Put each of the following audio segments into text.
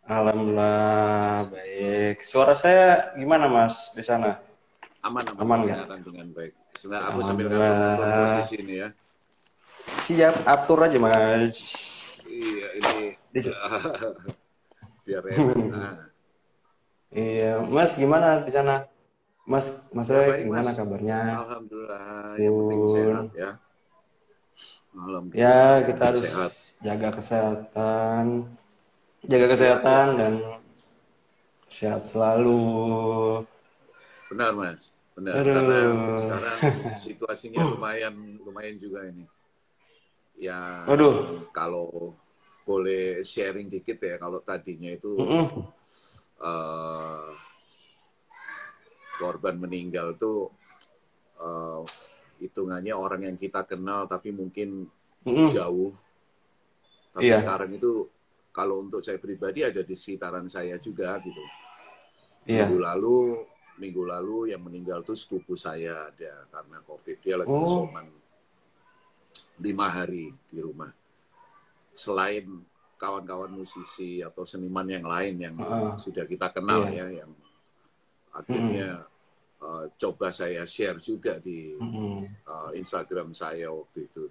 Alhamdulillah baik. Suara saya gimana Mas di sana? Aman-aman Aman nggak? kedengaran dengan baik. Sebenarnya aku sambil ngatur-ngatur Alhamdulillah. posisi ini ya. Siap atur aja Mas. Iya, ini Di- biar enak. Nah, iya, Mas gimana di sana? Mas ya Rek, baik gimana Mas. kabarnya? Alhamdulillah, yang penting Sun. sehat ya. Ya, Alhamdulillah, yang kita penting harus sehat. jaga kesehatan, jaga Iya, kesehatan iya. dan sehat selalu. Benar Mas. Benar. Karena Aduh. sekarang situasinya lumayan lumayan juga ini. Yang Waduh. kalau boleh sharing dikit ya, kalau tadinya itu Mm-mm. eh, korban meninggal tuh eh, hitungannya orang yang kita kenal tapi mungkin Mm-mm. jauh. Tapi Iya, sekarang itu kalau untuk saya pribadi ada di sekitaran saya juga gitu. Minggu iya. lalu minggu lalu yang meninggal tuh sepupu saya ada karena COVID. Dia lagi Oh, isoman 5 hari di rumah. Selain kawan-kawan musisi atau seniman yang lain yang heeh. sudah kita kenal Iya. ya, yang Mm-mm. akhirnya coba saya share juga di Mm-mm. Instagram saya waktu itu.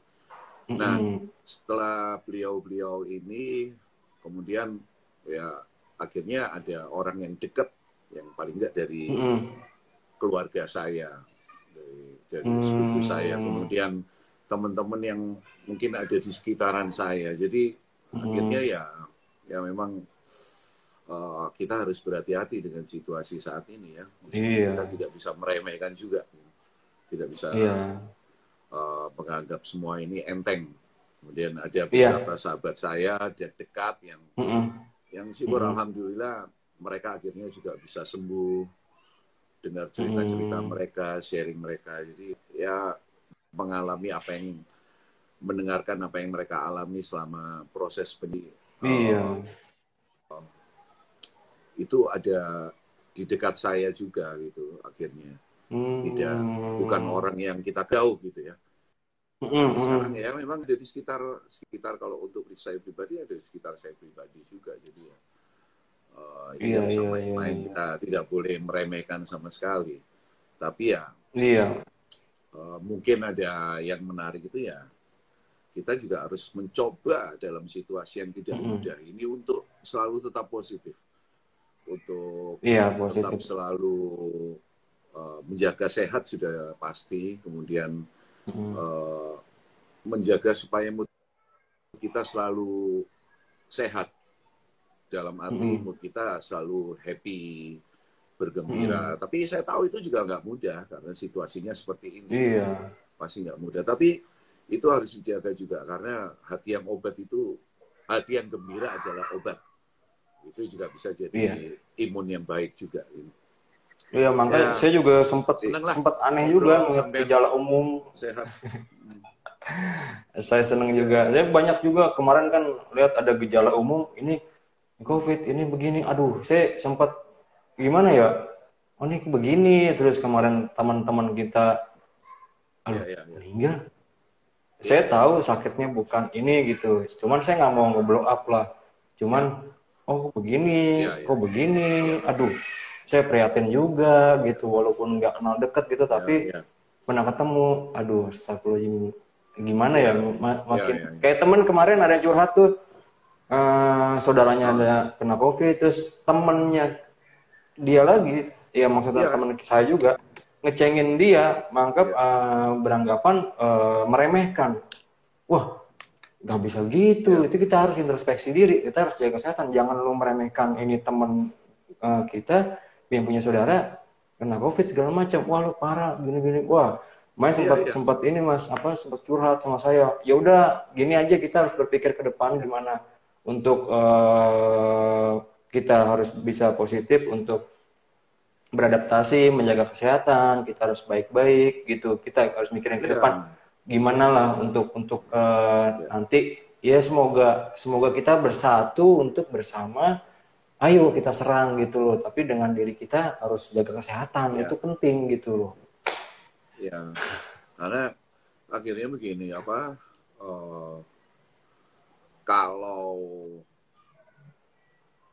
Nah, Mm-mm. setelah beliau-beliau ini, kemudian ya akhirnya ada orang yang dekat, yang paling enggak dari Mm-mm. keluarga saya, dari sepupu saya, Mm. kemudian teman-teman yang mungkin ada di sekitaran saya. Jadi akhirnya Mm. ya memang kita harus berhati-hati dengan situasi saat ini ya. Meskipun kita Iya, tidak bisa meremehkan juga, tidak bisa iya, menganggap semua ini enteng. Kemudian ada beberapa iya. sahabat saya ada dekat Mm-mm. yang syukur Mm-mm. alhamdulillah mereka akhirnya juga bisa sembuh, dengar cerita-cerita Mm-mm. mereka, sharing mereka. Jadi ya mengalami mendengarkan apa yang mereka alami selama proses Iya. itu ada di dekat saya juga gitu akhirnya. Tidak, bukan Mm. orang yang kita jauh gitu ya. Mm-mm. Tapi sekarang Mm-mm. ya memang ada di sekitar kalau untuk saya pribadi ada di sekitar saya pribadi juga. Jadi ya ini Iya, nggak bisa iya, iya, main-main. iya. Kita tidak boleh meremehkan sama sekali. Tapi ya Iya. mungkin ada yang menarik itu ya kita juga harus mencoba dalam situasi yang tidak Mm-mm. mudah ini untuk selalu tetap positif, untuk Iya, tetap positif. selalu menjaga sehat sudah pasti, kemudian Mm. uh, menjaga supaya mood kita selalu sehat, dalam arti Mm-mm. mood kita selalu happy, bergembira. Mm-mm. Tapi saya tahu itu juga nggak mudah karena situasinya seperti ini. Iya. Pasti nggak mudah. Tapi itu harus dijaga juga karena hati yang obat itu, hati yang gembira adalah obat. Itu juga bisa Iya. jadi imun yang baik juga. Iya, makanya Ya, saya juga sempat seneng lah sempat aneh juga ngobrol ngeliat sampean gejala umum. sehat. Saya seneng juga. Ya, Saya banyak juga kemarin kan lihat ada gejala umum ini COVID ini begini. Aduh, saya sempat gimana ya? Oh ini begini terus kemarin teman-teman kita, ya, aduh ya, ya, meninggal. Saya ya, tahu sakitnya bukan ini gitu. Cuman saya nggak mau nge-blow up lah. ya, Cuman oh begini, ya, ya, kok begini. ya, Aduh, saya prihatin juga gitu. Walaupun nggak kenal deket gitu, ya, tapi ya, pernah ketemu. Aduh, astagfirullahaladzim. Gimana ya? ya, ya, Makin ya, ya, kayak temen kemarin ada yang curhat tuh. Saudaranya ada kena COVID, terus temennya dia lagi, ya maksudnya ya, teman saya juga ngecengin dia, menganggap ya, beranggapan meremehkan. Wah, nggak bisa gitu. ya, Itu kita harus introspeksi diri, kita harus jaga kesehatan. Jangan lu meremehkan ini teman kita yang punya saudara kena COVID segala macam. Wah, lu parah gini-gini. Wah, main iya, sempat iya, sempat ini Mas, apa sempat curhat sama saya. Ya udah, gini aja kita harus berpikir ke depan gimana untuk kita harus bisa positif untuk beradaptasi, menjaga kesehatan, kita harus baik-baik gitu. Kita harus mikirin ke depan iya, gimana lah untuk iya, nanti ya semoga semoga kita bersatu untuk bersama. Ayo kita serang gitu loh. Tapi dengan diri kita harus jaga kesehatan itu iya, penting gitu loh. iya. Karena akhirnya begini apa? eh, kalau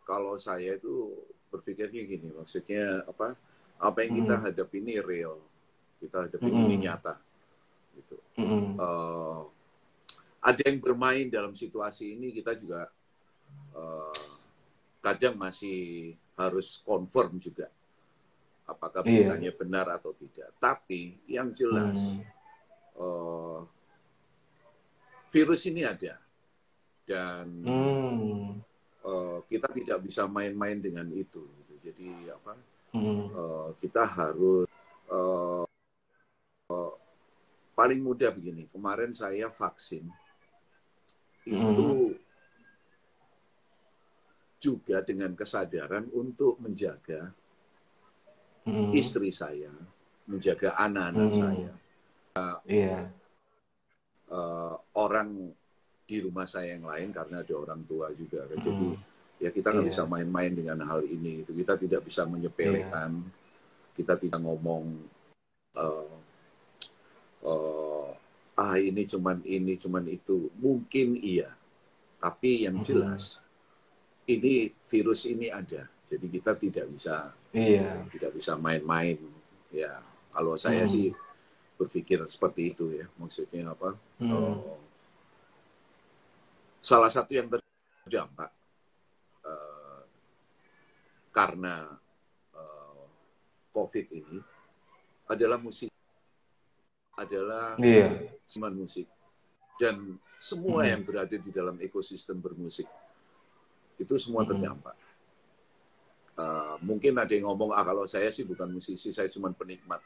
kalau saya itu berpikirnya gini, maksudnya apa yang kita hadapi ini real, kita hadapi ini nyata, gitu. Ada yang bermain dalam situasi ini, kita juga kadang masih harus confirm juga apakah beritanya benar atau tidak. Tapi yang jelas virus ini ada dan kita tidak bisa main-main dengan itu. Gitu. Jadi kita harus paling mudah begini. Kemarin saya vaksin itu juga dengan kesadaran untuk menjaga istri saya, menjaga anak-anak saya, orang di rumah saya yang lain karena ada orang tua juga. Jadi ya kita nggak bisa main-main dengan hal ini. Itu kita tidak bisa menyepelekan, kita tidak ngomong ini cuman itu. Mungkin iya, tapi yang jelas ini virus ini ada. Jadi kita tidak bisa main-main. Ya, kalau saya sih berpikir seperti itu ya. Maksudnya apa? Salah satu yang terdampak karena COVID ini adalah musik, adalah seniman musik, dan semua yang berada di dalam ekosistem bermusik itu semua terdampak. Mungkin ada yang ngomong, kalau saya sih bukan musisi, saya cuma penikmat.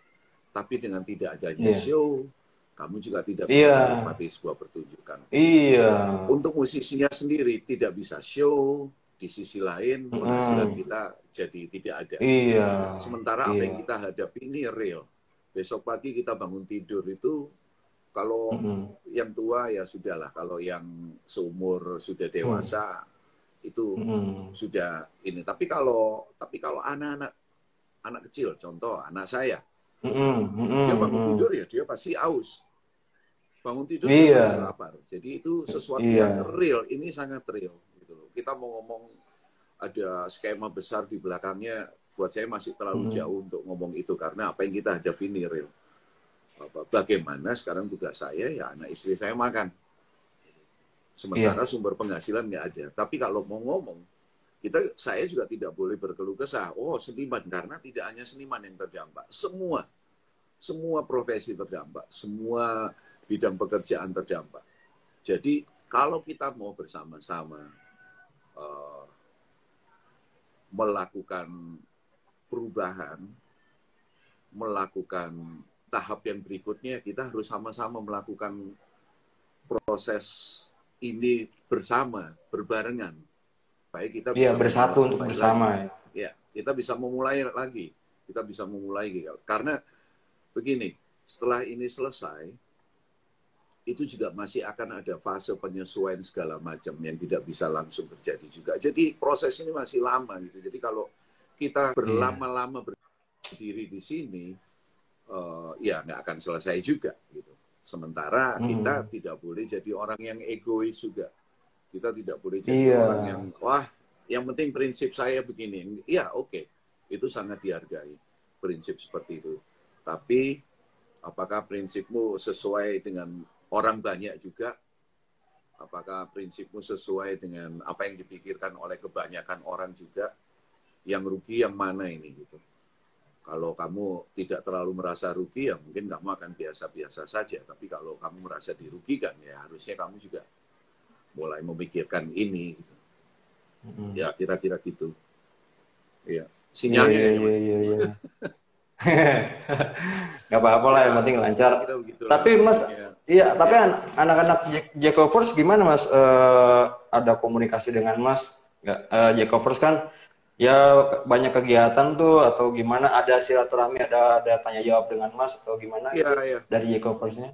Tapi dengan tidak adanya show, kamu juga tidak bisa menikmati sebuah pertunjukan. Untuk musisinya sendiri tidak bisa show, di sisi lain penghasilan kita jadi tidak ada. Sementara apa yang kita hadapi ini real. Besok pagi kita bangun tidur itu, kalau yang tua ya sudahlah, kalau yang seumur sudah dewasa itu sudah ini. Tapi kalau anak kecil, contoh anak saya, dia bangun tidur ya dia pasti aus. Bangun tidur dia pasti lapar. Jadi itu sesuatu yang real, ini sangat real. Gitu. Kita mau ngomong ada skema besar di belakangnya, buat saya masih terlalu jauh untuk ngomong itu, karena apa yang kita hadapi ini real. Bagaimana sekarang tugas saya, ya anak istri saya makan. Sementara sumber penghasilan nggak ada. Tapi kalau mau ngomong, saya juga tidak boleh berkeluh kesah. Oh, seniman, karena tidak hanya seniman yang terdampak. Semua profesi terdampak. Semua bidang pekerjaan terdampak. Jadi, kalau kita mau bersama-sama melakukan perubahan, melakukan tahap yang berikutnya, kita harus sama-sama melakukan proses ini bersama, berbarengan. Baik kita bisa bersatu untuk bersama. Ya, kita bisa memulai lagi. Karena begini, setelah ini selesai, itu juga masih akan ada fase penyesuaian segala macam yang tidak bisa langsung terjadi juga. Jadi proses ini masih lama gitu. Jadi kalau kita berlama-lama berdiri di sini, ya nggak akan selesai juga gitu. Sementara kita tidak boleh jadi orang yang egois juga. Kita tidak boleh jadi orang yang, yang penting prinsip saya begini. Ya oke, itu sangat dihargai, prinsip seperti itu. Tapi, apakah prinsipmu sesuai dengan orang banyak juga? Apakah prinsipmu sesuai dengan apa yang dipikirkan oleh kebanyakan orang juga? Yang rugi yang mana ini gitu? Kalau kamu tidak terlalu merasa rugi, ya mungkin kamu akan biasa-biasa saja. Tapi kalau kamu merasa dirugikan, ya harusnya kamu juga mulai memikirkan ini. Gitu. Ya, kira-kira gitu. Ya, sinyalnya. Iya. Gak apa-apa lah, yang penting lancar. Tapi Mas, tapi anak-anak Jackovers gimana Mas? Ada komunikasi dengan Mas? Jackovers kan ya banyak kegiatan tuh, atau gimana, ada silaturahmi, ada tanya jawab dengan Mas atau gimana dari Jackoversnya?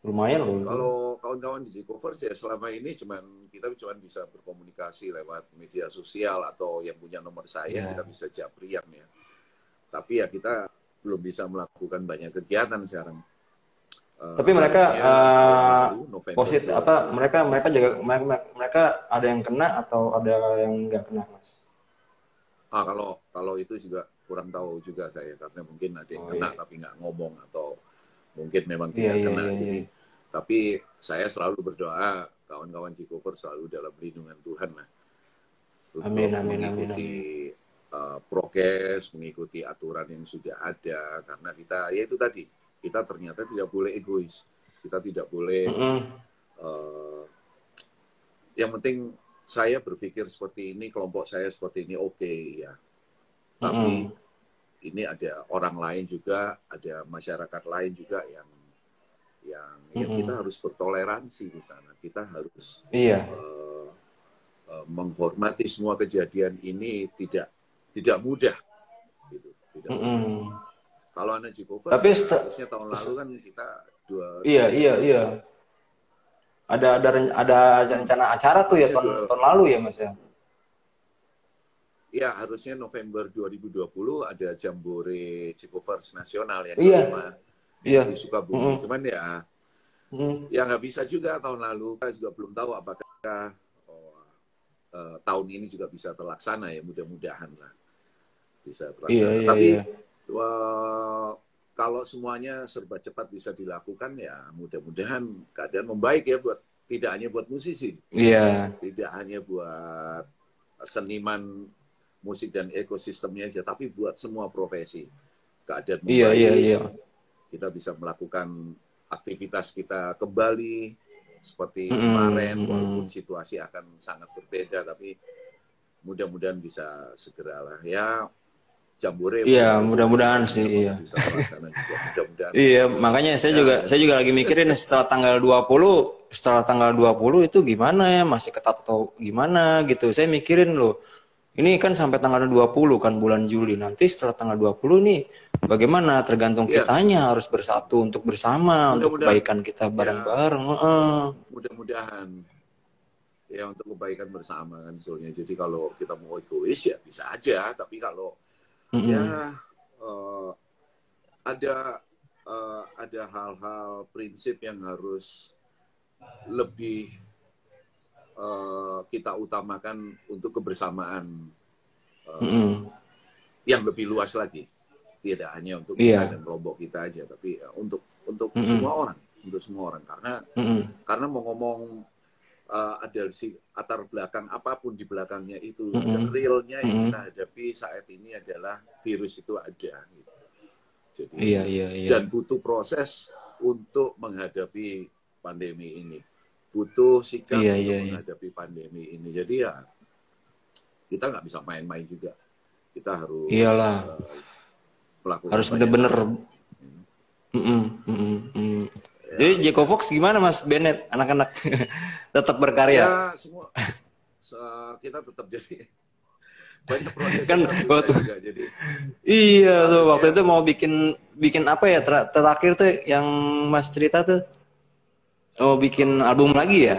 Lumayan loh. Kalau kawan-kawan di Jackovers ya selama ini kita cuma bisa berkomunikasi lewat media sosial, atau yang punya nomor saya kita bisa jabrian ya. Tapi ya kita belum bisa melakukan banyak kegiatan sekarang. Tapi mereka positif apa? Mereka mereka ada yang kena atau ada yang nggak kena, Mas? Kalau itu juga kurang tahu juga saya, karena mungkin ada yang kena tapi nggak ngomong, atau mungkin memang tidak kena. Jadi, tapi saya selalu berdoa kawan-kawan J-Cover selalu dalam lindungan Tuhan lah. Amin. Mengikuti prokes, mengikuti aturan yang sudah ada, karena kita, ya itu tadi, kita ternyata tidak boleh egois, kita tidak boleh yang penting saya berpikir seperti ini, kelompok saya seperti ini, oke, ya. Tapi ini ada orang lain juga, ada masyarakat lain juga yang kita harus bertoleransi di sana. Kita harus menghormati semua kejadian ini, tidak mudah. Gitu. Tidak mudah. Kalau anak J-Cover, harusnya tahun lalu kan kita Iya. Ada rencana acara tuh ya tahun lalu ya, Mas ya? Iya, harusnya November 2020 ada Jambore J-Covers nasional yang kelima di Sukabumi. Cuman ya nggak bisa juga tahun lalu. Kita juga belum tahu apakah tahun ini juga bisa terlaksana, ya, mudah-mudahan lah bisa terlaksana. Tapi kalau semuanya serba cepat bisa dilakukan, ya mudah-mudahan keadaan membaik ya, tidak hanya buat musisi, tidak hanya buat seniman musik dan ekosistemnya aja, tapi buat semua profesi. Keadaan membaik, kita bisa melakukan aktivitas kita kembali seperti kemarin, walaupun situasi akan sangat berbeda, tapi mudah-mudahan bisa segeralah ya. Jambore. Iya, mudah-mudahan sih. Iya. Iya, makanya saya juga lagi mikirin setelah tanggal 20 itu gimana ya, masih ketat atau gimana gitu. Saya mikirin loh. Ini kan sampai tanggal 20 kan bulan Juli. Nanti setelah tanggal 20 nih bagaimana, tergantung kitanya harus bersatu untuk bersama untuk kebaikan kita bareng-bareng. Mudah-mudahan ya, untuk kebaikan bersama kan soalnya. Jadi kalau kita mau egois ya bisa aja, tapi kalau ada hal-hal prinsip yang harus lebih kita utamakan untuk kebersamaan yang lebih luas lagi, tidak hanya untuk kita dan kelompok kita aja, tapi untuk semua orang, karena mau ngomong ada latar belakang apapun di belakangnya itu, realnya yang kita hadapi saat ini adalah virus itu ada. Gitu. Jadi, dan butuh proses untuk menghadapi pandemi ini, butuh sikap untuk menghadapi pandemi ini. Jadi ya kita nggak bisa main-main juga. Kita harus melakukan harus benar-benar. Jadi J-Covox gimana Mas Bennett, anak-anak tetap berkarya? Ya semua kita tetap jadi banyak proses kan waktu juga, jadi. Iya tuh waktu itu mau bikin apa ya, terakhir tuh yang Mas cerita tuh mau bikin album lagi ya?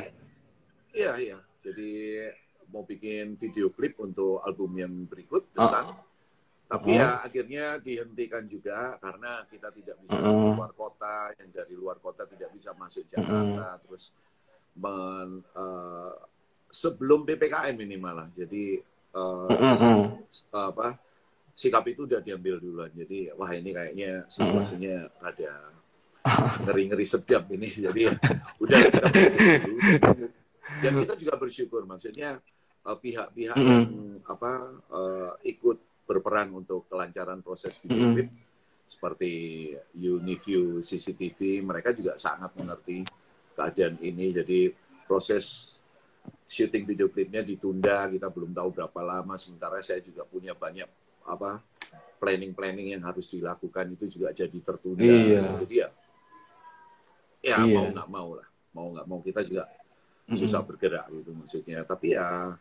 Iya. Jadi mau bikin video klip untuk album yang berikut, Desan. Tapi ya akhirnya dihentikan juga karena kita tidak bisa keluar kota, yang dari luar kota tidak bisa masuk Jakarta, terus sebelum PPKM ini malah. Jadi sikap itu udah diambil duluan. Jadi wah ini kayaknya situasinya ada ngeri-ngeri sedap ini. Jadi udah kita dulu. Dan kita juga bersyukur, maksudnya pihak-pihak yang ikut berperan untuk kelancaran proses video klip seperti Uniview, CCTV, mereka juga sangat mengerti keadaan ini. Jadi proses syuting video klipnya ditunda, kita belum tahu berapa lama. Sementara saya juga punya banyak planning yang harus dilakukan, itu juga jadi tertunda. Jadi ya mau nggak mau kita juga susah bergerak gitu maksudnya. Tapi ya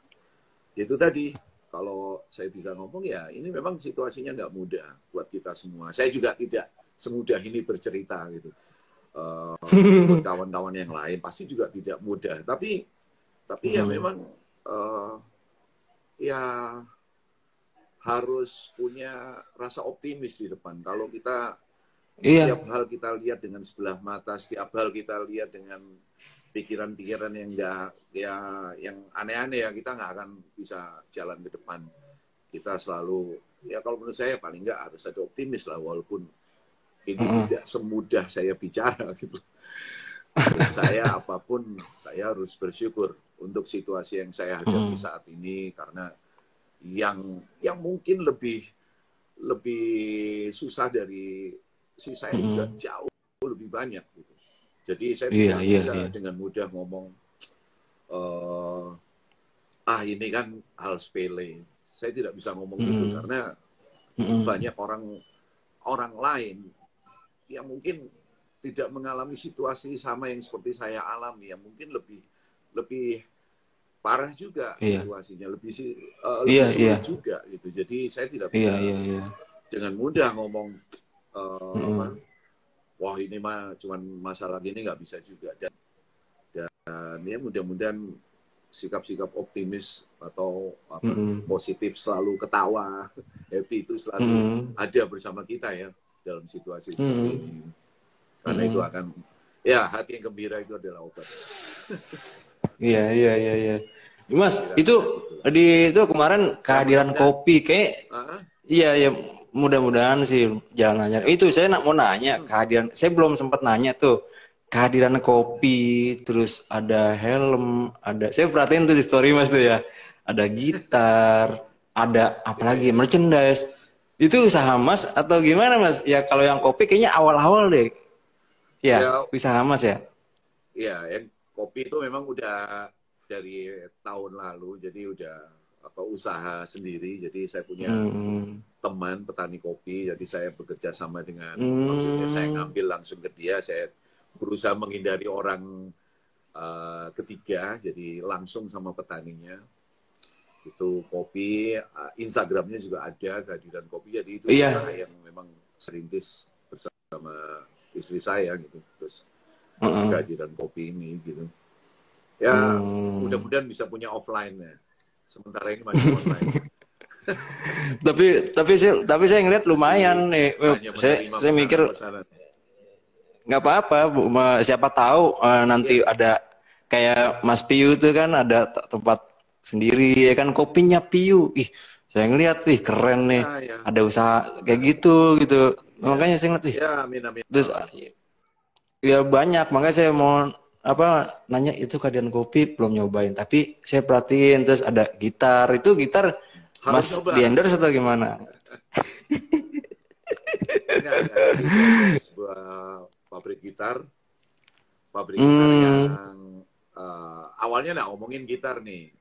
itu tadi, kalau saya bisa ngomong ya ini memang situasinya nggak mudah buat kita semua. Saya juga tidak semudah ini bercerita gitu. Buat kawan-kawan yang lain pasti juga tidak mudah. Tapi ya memang ya harus punya rasa optimis di depan. Kalau kita setiap hal kita lihat dengan sebelah mata, setiap hal kita lihat dengan pikiran-pikiran yang yang aneh-aneh ya, kita nggak akan bisa jalan ke depan. Kita selalu, ya kalau menurut saya paling nggak harus ada optimis lah, walaupun ini tidak semudah saya bicara gitu. Menurut saya apapun saya harus bersyukur untuk situasi yang saya hadapi saat ini, karena yang mungkin lebih susah dari si saya juga jauh lebih banyak gitu. Jadi saya tidak bisa dengan mudah ngomong ini kan hal sepele. Saya tidak bisa ngomong gitu karena banyak orang lain yang mungkin tidak mengalami situasi sama yang seperti saya alami, yang mungkin lebih parah juga situasinya, lebih sulit juga gitu. Jadi saya tidak bisa dengan mudah ngomong wah ini mah cuman masalah gini, nggak bisa juga. Dan ya mudah-mudahan sikap-sikap optimis atau positif, selalu ketawa, happy itu selalu ada bersama kita ya dalam situasi seperti ini. Karena itu akan, ya hati yang gembira itu adalah obat. Iya. Mas, itu kemarin kehadiran kopi kayak iya mudah-mudahan sih jangan nanya. Itu saya mau nanya kehadiran, saya belum sempat nanya tuh kehadiran kopi, terus ada helm, saya perhatiin tuh di story Mas tuh ya. Ada gitar, ada apalagi merchandise. Itu usaha Mas atau gimana Mas? Ya kalau yang kopi kayaknya awal-awal deh. Ya, usaha Mas ya. Iya, yang kopi itu memang udah dari tahun lalu, jadi udah usaha sendiri. Jadi saya punya teman petani kopi, jadi saya bekerja sama dengan, maksudnya saya ngambil langsung ke dia, saya berusaha menghindari orang ketiga, jadi langsung sama petaninya. Itu kopi, Instagramnya juga ada kehadiran kopi, jadi itu usaha yang memang serintis bersama istri saya gitu. Terus kehadiran kopi ini gitu. Ya mudah-mudahan bisa punya offline-nya. Sementara ini masih online. tapi saya ngeliat lumayan nih. Saya mikir nggak apa-apa, siapa tahu nanti ada kayak Mas Piyu itu kan ada tempat sendiri ya kan, kopinya Piyu. Saya ngeliat keren nih. Ada usaha kayak gitu. Makanya saya ngeliat amin. Terus ya banyak, makanya saya mau nanya itu kehadiran kopi belum nyobain, tapi saya perhatiin. Terus ada gitar, itu gitar Mas di endorse atau gimana? Enggak. Sebuah pabrik gitar yang awalnya nggak ngomongin gitar nih.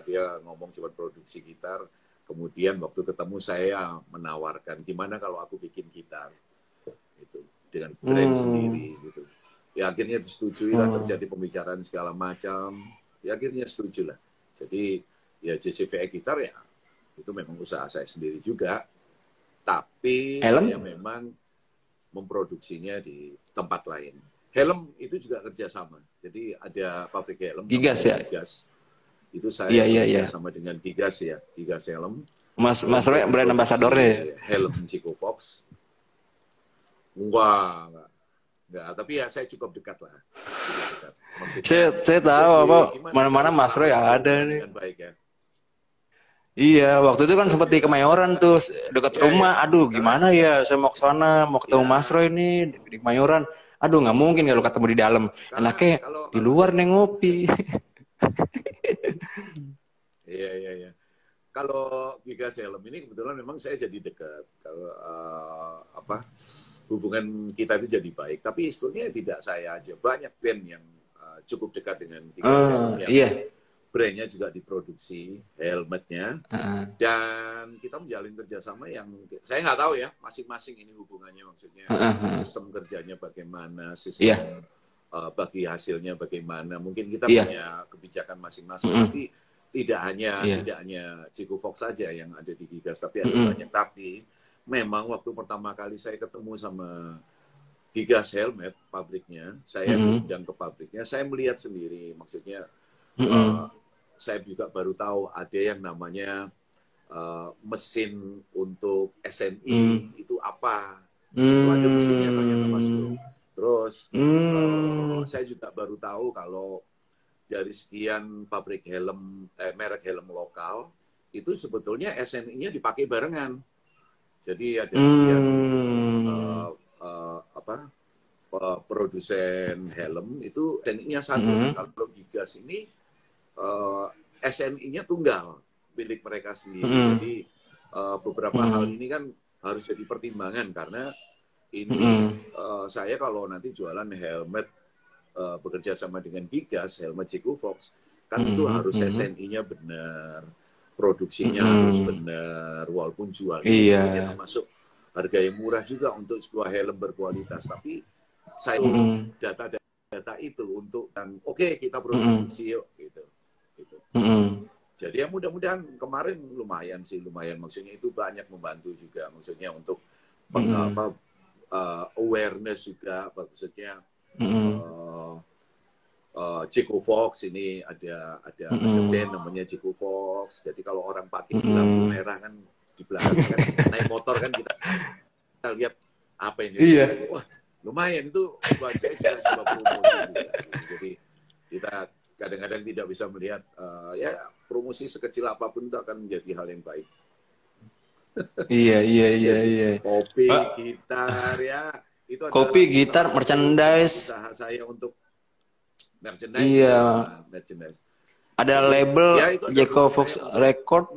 Dia ngomong cuma produksi gitar. Kemudian waktu ketemu saya menawarkan gimana kalau aku bikin gitar itu dengan brand sendiri gitu. Ya akhirnya disetujui lah, terjadi pembicaraan segala macam. Ya akhirnya setuju lah. Jadi ya JCVE gitar ya itu memang usaha saya sendiri juga. Tapi saya memang memproduksinya di tempat lain. Helm itu juga kerjasama. Jadi ada pabrik helm. Gigas ya? Gigas. Itu saya kerjasama dengan Gigas ya. Gigas Helm. Mas Roy brand ambassador-nya. Helm Chico Fox. Enggak. Tapi ya saya cukup dekat lah. Saya tahu mana-mana Mas Roy ada nih. Baik ya. Iya, waktu itu kan sempat di Kemayoran tuh dekat rumah. Aduh, gimana ya? Saya mau ke sana, mau ketemu Mas Roy nih di Kemayoran. Aduh, nggak mungkin kalau ketemu di dalam. Enaknya di luar nih ngopi. Iya. Kalau Gigas Helm ini kebetulan memang saya jadi dekat. Kalau hubungan kita itu jadi baik. Tapi istilahnya tidak saya aja, banyak band yang cukup dekat dengan Gigas Helm yang brandnya juga diproduksi helmetnya, dan kita menjalin kerjasama yang saya nggak tahu ya masing-masing ini hubungannya, maksudnya sistem kerjanya bagaimana, sistem bagi hasilnya bagaimana. Mungkin kita punya kebijakan masing-masing, tapi tidak hanya Chico Fox saja yang ada di Gigas, tapi ada banyak. Tapi memang waktu pertama kali saya ketemu sama Gigas Helmet pabriknya, saya diundang ke pabriknya, saya melihat sendiri, maksudnya saya juga baru tahu ada yang namanya mesin untuk SNI itu apa. Itu ada mesinnya ternyata Mas Bro. Terus saya juga baru tahu kalau dari sekian pabrik helm, merek helm lokal, itu sebetulnya SNI-nya dipakai barengan. Jadi ada sekian produsen helm itu SNI-nya satu. Kalau Gigas ini SNI-nya tunggal milik mereka sendiri. Jadi beberapa hal ini kan harus jadi pertimbangan karena ini saya kalau nanti jualan helmet bekerja sama dengan Gigas, helmet Jeko Fox, kan itu harus SNI-nya benar, produksinya harus benar, walaupun jualnya termasuk harga yang murah juga untuk sebuah helm berkualitas. Tapi saya data-data itu untuk dan oke, kita produksi yuk gitu. Jadi ya mudah-mudahan kemarin lumayan maksudnya itu banyak membantu juga maksudnya untuk awareness juga maksudnya Jeko Fox ini ada band namanya Jeko Fox. Jadi kalau orang pakai lampu merah kan di belakang kan naik motor kan kita lihat apa ini. Wah, lumayan itu buat saya sudah sebuah promosi juga. Jadi kita kadang-kadang tidak bisa melihat ya promosi sekecil apapun itu akan menjadi hal yang baik. Iya. Kopi, gitar ya. Itu kopi, gitar, merchandise. Usaha saya untuk merchandise. Iya. Merchandise. Ada label ya, Jeko Fox Record.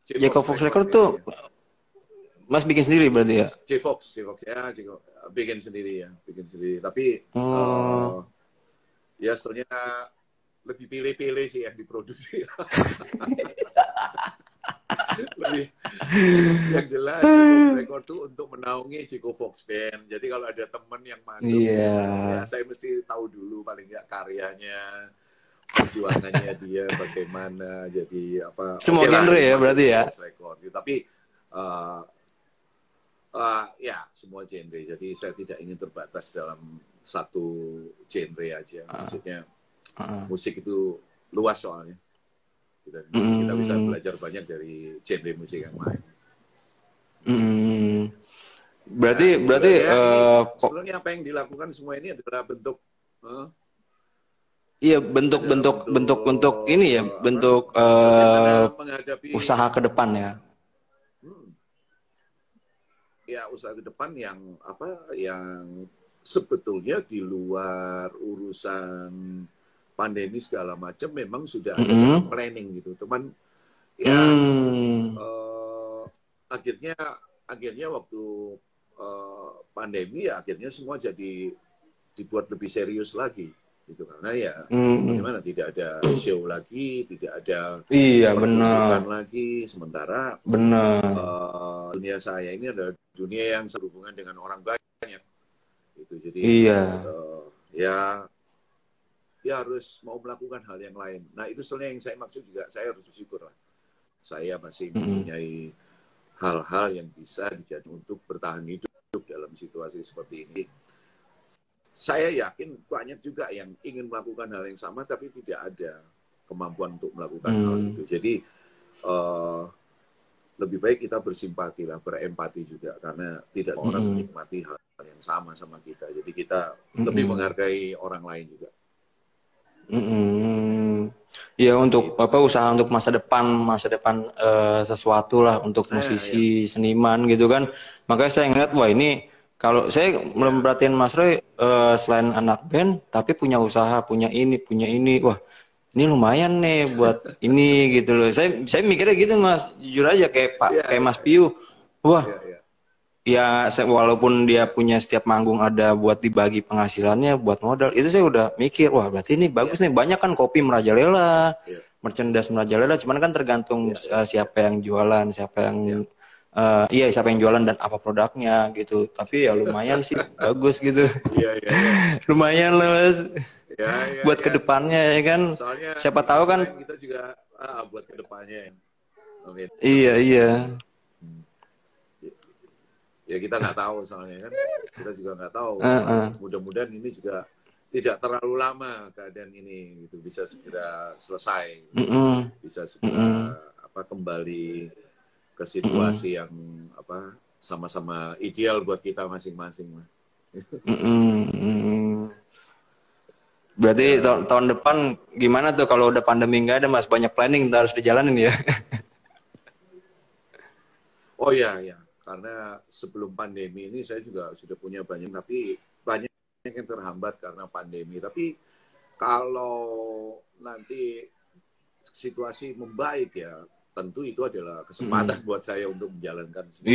Jeko Fox Record tuh Mas bikin sendiri berarti ya? J-Fox ya, bikin sendiri. Tapi ya sebenarnya lebih pilih-pilih sih yang diproduksi. Lebih yang jelas Jeko Record tuh untuk menaungi Jeko Fox Band. Jadi kalau ada teman yang masuk, ya saya mesti tahu dulu paling nggak karyanya, perjuangannya dia bagaimana. Jadi apa? Semua genre ya berarti ya. Record. Tapi ya semua genre. Jadi saya tidak ingin terbatas dalam satu genre aja. Maksudnya musik itu luas soalnya. Kita bisa belajar banyak dari genre musik yang lain. Berarti sebenarnya apa yang dilakukan semua ini adalah bentuk bentuk ini ya, bentuk usaha ke depan ya. Ya usaha ke depan yang sebetulnya di luar urusan pandemi segala macam memang sudah ada planning gitu. Teman ya akhirnya waktu pandemi ya akhirnya semua jadi dibuat lebih serius lagi gitu karena ya bagaimana tidak ada show lagi, tidak ada pertunjukan lagi, sementara dunia saya ini adalah dunia yang berhubungan dengan orang banyak gitu. Jadi ya harus mau melakukan hal yang lain. Nah itu sebenarnya yang saya maksud juga, saya harus bersyukur lah. Saya masih mempunyai hal-hal yang bisa dijadikan untuk bertahan hidup dalam situasi seperti ini. Saya yakin banyak juga yang ingin melakukan hal yang sama, tapi tidak ada kemampuan untuk melakukan hal itu. Jadi lebih baik kita bersimpati lah, berempati juga, karena tidak orang menikmati hal yang sama kita. Jadi kita lebih menghargai orang lain juga. Ya untuk usaha untuk masa depan sesuatu lah untuk musisi seniman gitu kan. Makanya saya ngeliat wah ini kalau saya memperhatiin Mas Roy selain anak band tapi punya usaha, punya ini wah ini lumayan nih buat ini gitu loh. Saya mikirnya gitu Mas, jujur aja kayak Mas Piu. Wah. Ya walaupun dia punya setiap manggung ada buat dibagi penghasilannya buat modal, itu saya udah mikir wah berarti ini bagus nih, banyak kan kopi merajalela, merchandise merajalela, cuman kan tergantung siapa yang jualan, siapa yang jualan dan apa produknya gitu. Tapi ya lumayan sih bagus gitu. Lumayan lah Mas. Buat kedepannya ya kan. Soalnya siapa tahu kan kita juga buat kedepannya. Iya. Ya kita nggak tahu soalnya kan, kita juga nggak tahu. Mudah-mudahan ini juga tidak terlalu lama keadaan ini gitu, bisa segera selesai, bisa segera kembali ke situasi yang sama-sama ideal buat kita masing-masing. Berarti tahun depan gimana tuh kalau udah pandemi nggak ada Mas? Banyak planning harus dijalanin ya. Oh ya, ya. Karena sebelum pandemi ini saya juga sudah punya banyak, tapi banyak yang terhambat karena pandemi. Tapi kalau nanti situasi membaik ya, tentu itu adalah kesempatan buat saya untuk menjalankan semua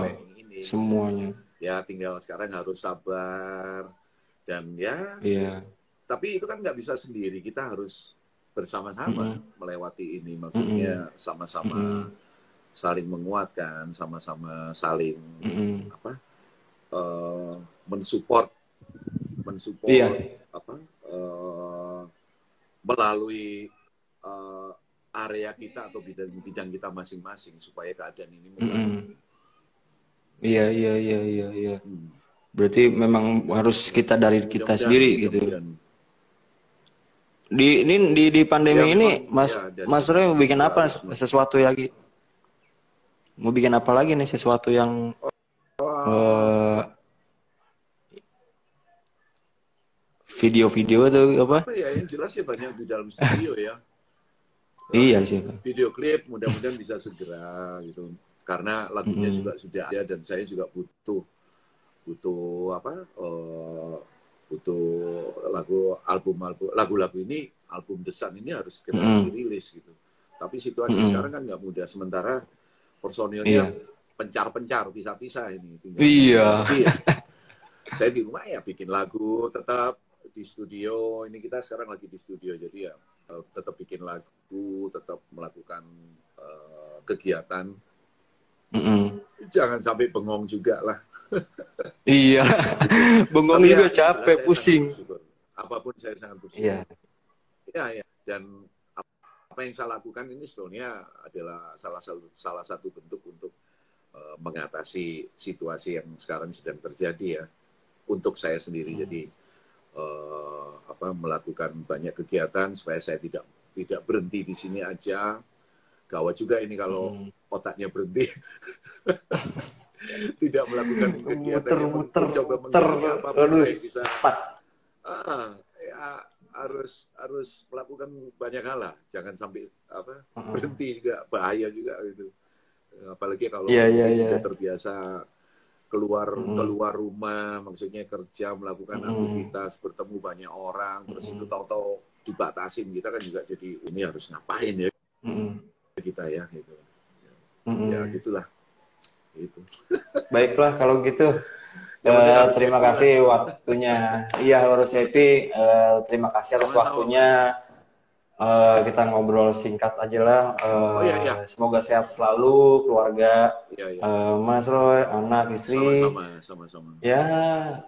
planning ini. Semuanya. Ya tinggal sekarang harus sabar dan ya. Tapi itu kan nggak bisa sendiri, kita harus bersama-sama melewati ini. Maksudnya sama-sama saling menguatkan, sama-sama saling mensupport melalui area kita atau bidang kita masing-masing supaya keadaan ini membaik. Iya. Berarti memang harus kita dari kita sendiri gitu. Di pandemi ini Mas Roy mau bikin apa sesuatu lagi? Mau bikin apa lagi nih sesuatu yang video-video atau apa? Ya yang jelas ya banyak di dalam studio ya. Iya sih. Video klip mudah-mudahan bisa segera gitu. Karena lagunya juga sudah ada dan saya juga butuh lagu-lagu ini, album Desan ini harus segera dirilis gitu. Tapi situasi sekarang kan nggak mudah, sementara personilnya pencar-pencar, pisah-pisah ini. Iya. Saya di rumah ya bikin lagu, tetap di studio. Ini kita sekarang lagi di studio, jadi ya tetap bikin lagu, tetap melakukan kegiatan. Jangan sampai bengong juga lah. Iya, bengong juga capek, pusing. Apapun saya sangat pusing. Iya. Ya. Dan apa yang saya lakukan ini sebetulnya adalah salah satu bentuk untuk mengatasi situasi yang sekarang sedang terjadi ya. Untuk saya sendiri, jadi melakukan banyak kegiatan supaya saya tidak berhenti di sini aja. Gawat juga ini kalau otaknya berhenti. Tidak melakukan kegiatan muter bisa harus melakukan banyak hal lah, jangan sampai berhenti juga, bahaya juga gitu, apalagi kalau sudah terbiasa keluar rumah, maksudnya kerja, melakukan aktivitas, bertemu banyak orang, terus itu tahu-tahu dibatasin, kita kan juga jadi ini harus ngapain ya kita ya gitu. Ya gitulah. Gitu. Baiklah kalau gitu. Terima kasih waktunya. Iya harus happy. Terima kasih atas waktunya. Kita ngobrol singkat aja lah. Semoga sehat selalu keluarga. Mas Roy, anak, istri. Sama-sama. Ya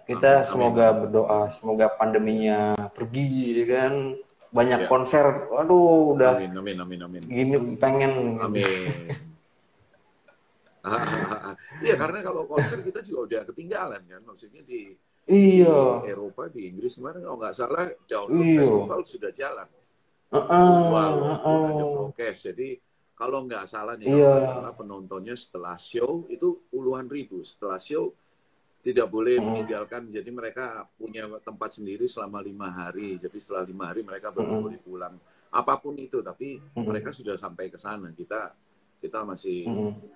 kita semoga berdoa semoga pandeminya pergi, ya kan. Banyak konser. Waduh udah. Amin. Gini pengen. Amin. Iya, karena kalau konser kita juga udah ketinggalan kan, maksudnya di Eropa, di Inggris kemarin kalau nggak salah download festival sudah jalan. Ada prokes, jadi kalau nggak salah nih, karena penontonnya setelah show itu puluhan ribu, setelah show tidak boleh meninggalkan, jadi mereka punya tempat sendiri selama 5 hari, jadi setelah 5 hari mereka baru boleh pulang. Apapun itu, tapi mereka sudah sampai ke sana, kita masih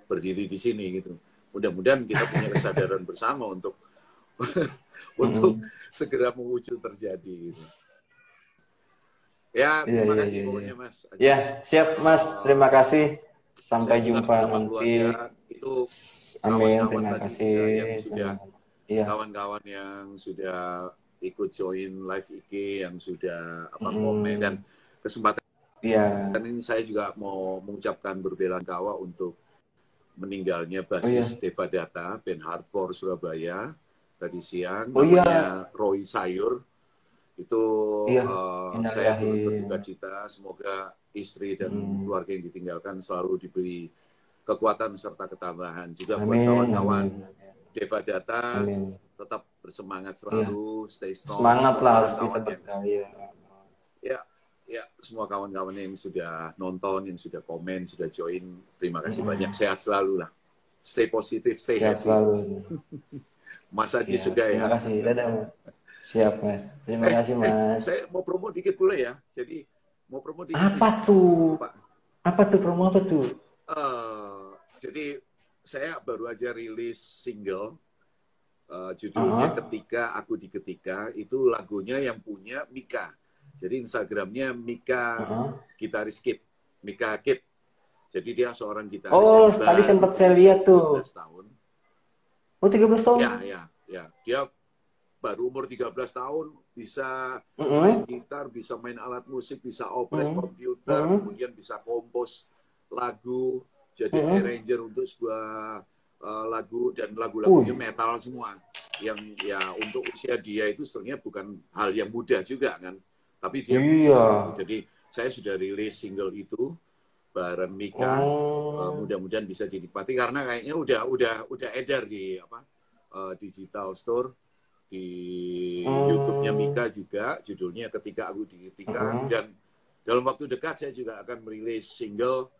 berdiri di sini gitu. Mudah-mudahan kita punya kesadaran bersama untuk segera mewujud terjadi gitu. Ya, terima kasih pokoknya Mas. Ya, siap Mas. Terima kasih. Sampai jumpa nanti. Itu amin, terima kasih. Kawan-kawan yang sudah ikut join live IG, yang sudah komen, dan kesempatan ini saya juga mau mengucapkan berbela-sungkawa untuk meninggalnya basis Deva Data, band hardcore Surabaya tadi siang, namanya Roy Sayur. Itu saya berduka cita, semoga istri dan keluarga yang ditinggalkan selalu diberi kekuatan serta ketabahan. Juga buat kawan-kawan Deva Data, tetap bersemangat selalu, stay strong. Semangat lah harus kita berkarya. Ya, semua kawan-kawan yang sudah nonton, yang sudah komen, sudah join, terima kasih banyak. Sehat selalu lah. Stay positif, stay sehat happy. Selalu. Mas Haji Siap. sudah ya. Terima kasih. Dadah, Mas. Siap, Mas. Terima kasih, Mas. Saya mau promo dikit boleh ya. Jadi mau promo dikit. Apa tuh? Apa tuh promo apa tuh? Jadi saya baru aja rilis single. Judulnya Ketika Aku di Ketika. Itu lagunya yang punya Mika. Jadi Instagramnya Mika Gitaris Kid. Mika Kid. Jadi dia seorang gitaris. Oh, tadi sempat saya lihat tuh. 13 tahun. Oh, 13 tahun? Ya. Dia baru umur 13 tahun bisa main gitar, bisa main alat musik, bisa operate komputer, kemudian bisa kompos lagu, jadi arranger untuk sebuah lagu, dan lagu-lagunya metal semua. Yang ya untuk usia dia itu sebenarnya bukan hal yang mudah juga kan. Tapi dia bisa. Jadi saya sudah rilis single itu bareng Mika. Mudah-mudahan bisa dinikmati karena kayaknya udah edar di digital store, di YouTube-nya Mika juga, judulnya Ketika Aku di Ketika. Dan dalam waktu dekat saya juga akan merilis single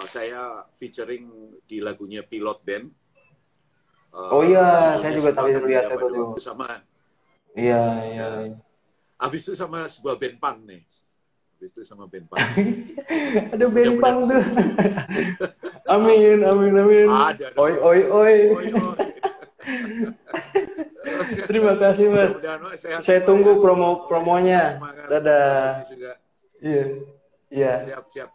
saya featuring di lagunya Pilot Band. Saya juga tadi lihat itu tuh. Sama. Iya. Habis itu sama sebuah band punk nih. Habis itu sama band punk. Ada band punk tuh. Amin. Ada. Oi. Terima kasih, Mas. Saya tunggu promonya. Dadah. Iya. Siap.